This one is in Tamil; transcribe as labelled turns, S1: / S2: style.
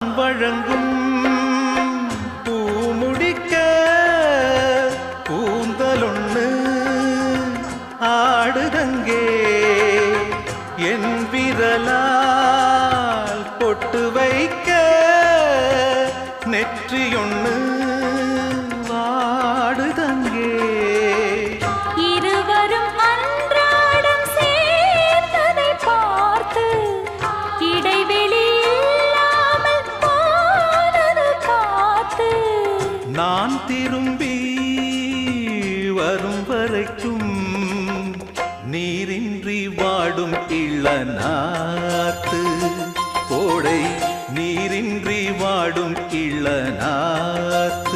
S1: வழங்கும் பூமுடிக்க கூந்தலொன்னு ஆடுதங்கே என் விரலால் பொட்டு வைக்க நெற்றியொன்னு வாடுதங்கே
S2: இருவரும் அன்றாடம் சேர்ந்ததை பார்த்து இடைவெளி இல்லாமல் போனது காத்து
S1: நான் திரும்பி வரும் வரைக்கும் நீரின்றி வாடும் இளநாத்து கோடை நீரின்றி வாடும் இளநாத்து